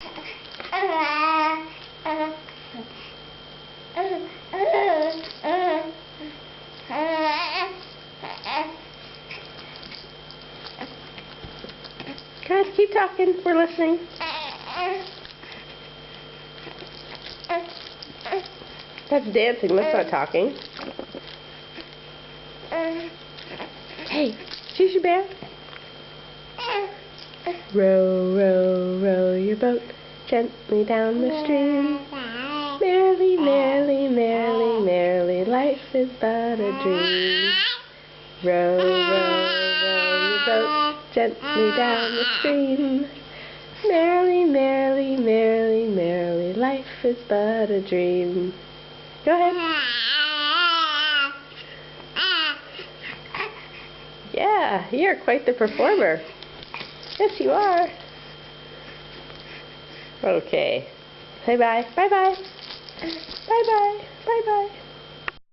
Guys, keep talking. We're listening. That's dancing. That's not talking. Hey, Shushu Bear. Row, row, row your boat gently down the stream. Merrily, merrily, merrily, merrily, life is but a dream. Row, row, row your boat gently down the stream. Merrily, merrily, merrily, merrily, life is but a dream. Go ahead. Yeah, you're quite the performer. Yes, you are. Okay. Say bye. Bye-bye. Bye-bye.